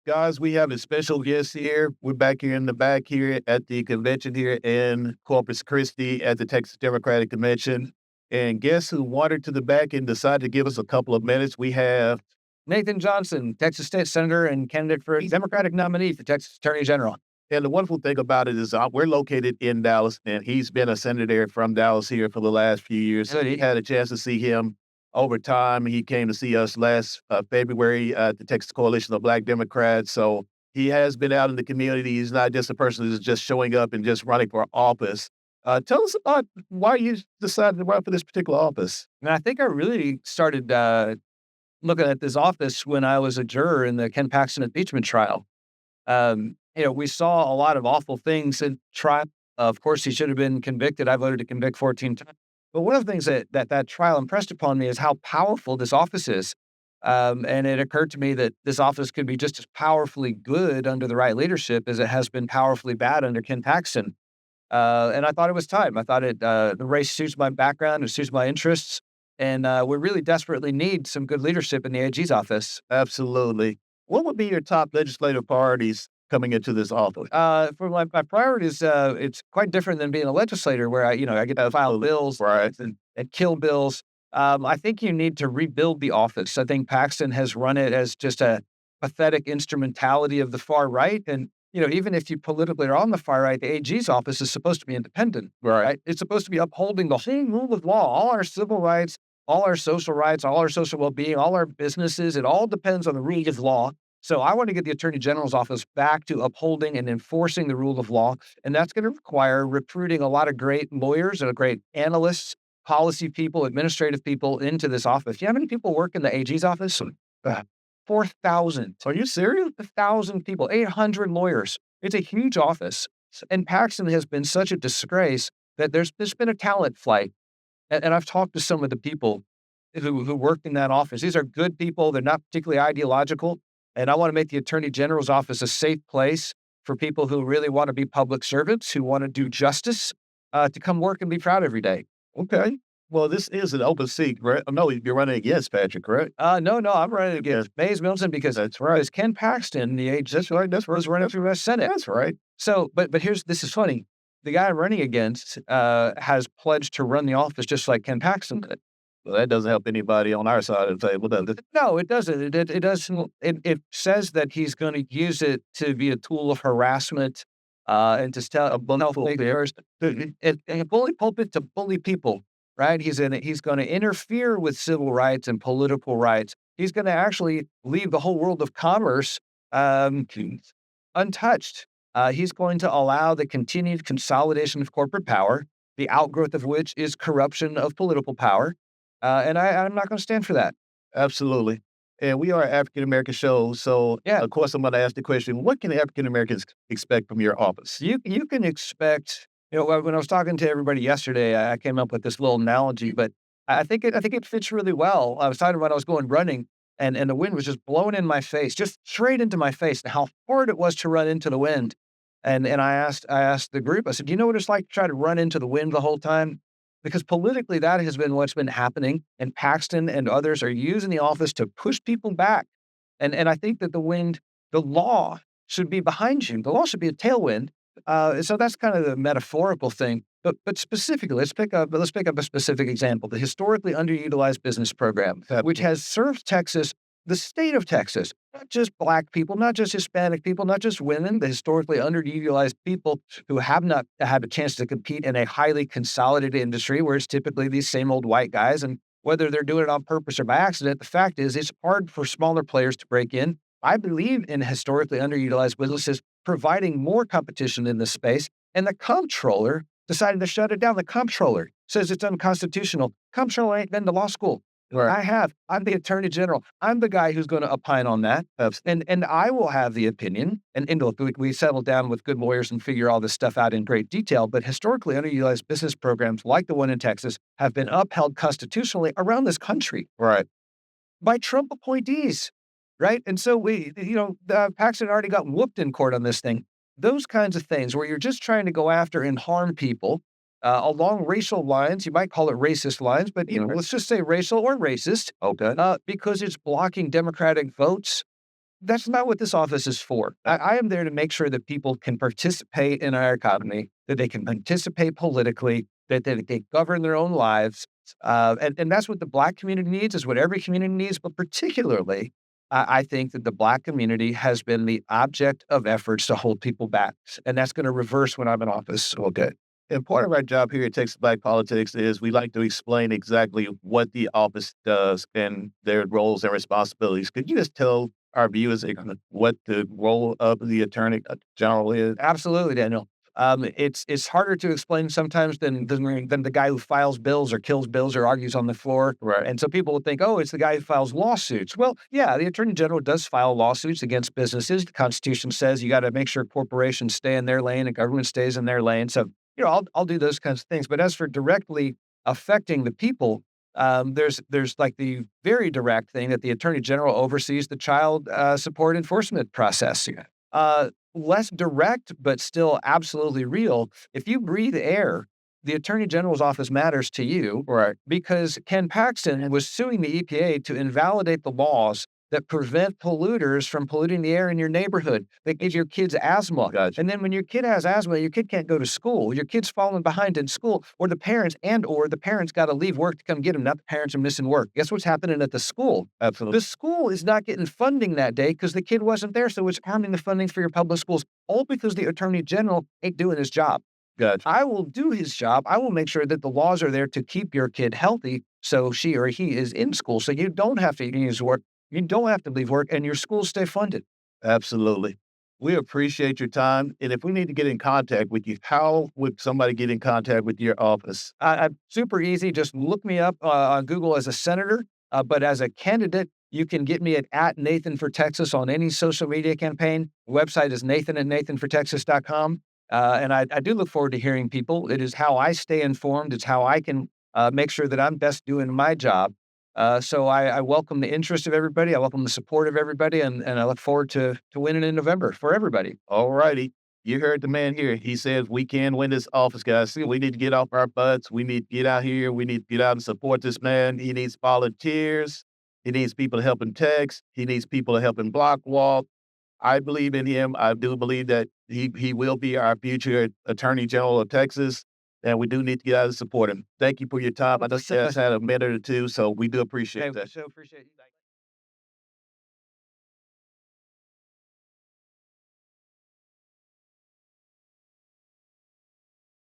Guys, we have a special guest here. We're back here in the back here at the convention here in Corpus Christi at the Texas Democratic Convention. And guess who wandered to the back and decided to give us a couple of minutes? We have Nathan Johnson, Texas State Senator and candidate for Democratic nominee for Texas Attorney General. And the wonderful thing about it is we're located in Dallas, and he's been a senator from Dallas here for the last few years. So he had a chance to see him over time. He came to see us last February at the Texas Coalition of Black Democrats. So he has been out in the community. He's not just a person who's just showing up and just running for office. Tell us about why you decided to run for this particular office. And I think I really started looking at this office when I was a juror in the Ken Paxton impeachment trial. We saw a lot of awful things in trial. Of course, he should have been convicted. I voted to convict 14 times. But one of the things that trial impressed upon me is how powerful this office is. And it occurred to me that this office could be just as powerfully good under the right leadership as it has been powerfully bad under Ken Paxton. And I thought it was time. I thought the race suits my background, it suits my interests, and we really desperately need some good leadership in the AG's office. Absolutely. What would be your top legislative priorities coming into this office? For my priorities, it's quite different than being a legislator where I get to file bills and kill bills. I think you need to rebuild the office. I think Paxton has run it as just a pathetic instrumentality of the far right. And, even if you politically are on the far right, the AG's office is supposed to be independent, right? It's supposed to be upholding the whole rule of law, all our civil rights, all our social rights, all our social well-being, all our businesses. It all depends on the rule of law. So I want to get the Attorney General's office back to upholding and enforcing the rule of law. And that's going to require recruiting a lot of great lawyers and great analysts, policy people, administrative people into this office. You know how many people work in the AG's office? 4,000. Are you serious? 1,000 people, 800 lawyers. It's a huge office. And Paxton has been such a disgrace that there's been a talent flight. And I've talked to some of the people who worked in that office. These are good people. They're not particularly ideological. And I want to make the Attorney General's office a safe place for people who really want to be public servants, who want to do justice, to come work and be proud every day. Okay. Well, this is an open seat, right? No, you're running against Patrick, correct? No, I'm running against Mays Milton because That's right. because Ken Paxton, the AG, That's right. That's right. was running for U.S. Senate. That's right. So, but this is funny. The guy I'm running against has pledged to run the office just like Ken Paxton did. Well, that doesn't help anybody on our side of the table, does it? No, it doesn't. It doesn't. It says that he's going to use it to be a tool of harassment and to tell a bully pulpit to bully people. Right? He's going to interfere with civil rights and political rights. He's going to actually leave the whole world of commerce untouched. He's going to allow the continued consolidation of corporate power, the outgrowth of which is corruption of political power. And I'm not going to stand for that. Absolutely. And we are an African-American show. So, Yeah. of course, I'm going to ask the question, what can African-Americans expect from your office? You can expect, when I was talking to everybody yesterday, I came up with this little analogy, but I think it fits really well. I was talking about I was going running and the wind was just blowing in my face, just straight into my face, and how hard it was to run into the wind. And I asked the group, I said, do you know what it's like to try to run into the wind the whole time? Because politically, that has been what's been happening, and Paxton and others are using the office to push people back. And I think that the law should be behind you. The law should be a tailwind. So that's kind of the metaphorical thing. But specifically, let's pick up a specific example: the historically underutilized business program, which has served Texas, the state of Texas, not just Black people, not just Hispanic people, not just women, the historically underutilized people who have not had a chance to compete in a highly consolidated industry where it's typically these same old white guys. And whether they're doing it on purpose or by accident, the fact is it's hard for smaller players to break in. I believe in historically underutilized businesses providing more competition in this space. And the comptroller decided to shut it down. The comptroller says it's unconstitutional. Comptroller ain't been to law school. Right. I have. I'm the Attorney General. I'm the guy who's going to opine on that. And I will have the opinion. And look, we settle down with good lawyers and figure all this stuff out in great detail. But historically underutilized business programs like the one in Texas have been upheld constitutionally around this country. Right. By Trump appointees. Right. And so Paxton already got whooped in court on this thing. Those kinds of things where you're just trying to go after and harm people along racial lines. You might call it racist lines, but let's just say racial or racist. Okay. Because it's blocking Democratic votes. That's not what this office is for. I am there to make sure that people can participate in our economy, that they can participate politically, that they govern their own lives. And that's what the Black community needs, is what every community needs. But particularly, I think that the Black community has been the object of efforts to hold people back. And that's going to reverse when I'm in office. Okay. And part of our job here at Texas Black Politics is we like to explain exactly what the office does and their roles and responsibilities. Could you just tell our viewers what the role of the Attorney General is? Absolutely, Daniel. It's harder to explain sometimes than the guy who files bills or kills bills or argues on the floor. Right. And so people would think, oh, it's the guy who files lawsuits. Well, yeah, the Attorney General does file lawsuits against businesses. The Constitution says you got to make sure corporations stay in their lane and government stays in their lane. So, I'll do those kinds of things. But as for directly affecting the people, there's like the very direct thing that the Attorney General oversees the child support enforcement process. Less direct, but still absolutely real. If you breathe air, the Attorney General's office matters to you, Right. because Ken Paxton was suing the EPA to invalidate the laws that prevent polluters from polluting the air in your neighborhood. They give your kids asthma. Gotcha. And then when your kid has asthma, your kid can't go to school. Your kid's falling behind in school, or the parents got to leave work to come get them. Not the parents are missing work. Guess what's happening at the school? Absolutely. The school is not getting funding that day because the kid wasn't there. So it's counting the funding for your public schools, all because the Attorney General ain't doing his job. Gotcha. I will do his job. I will make sure that the laws are there to keep your kid healthy so she or he is in school. So you don't have to use work. You don't have to leave work, and your schools stay funded. Absolutely. We appreciate your time. And if we need to get in contact with you, how would somebody get in contact with your office? Super easy. Just look me up on Google as a senator. But as a candidate, you can get me at Nathan for Texas on any social media campaign. The website is nathan@nathanfortexas.com. And I do look forward to hearing people. It is how I stay informed. It's how I can make sure that I'm best doing my job. So I welcome the interest of everybody. I welcome the support of everybody, and I look forward to winning in November for everybody. All righty. You heard the man here. He says we can win this office, guys. We need to get off our butts. We need to get out here. We need to get out and support this man. He needs volunteers. He needs people to help him text. He needs people to help him block walk. I believe in him. I do believe that he will be our future Attorney General of Texas. And we do need to get out and support him. Thank you for your time. I just had a minute or two, so we do appreciate that. So appreciate you.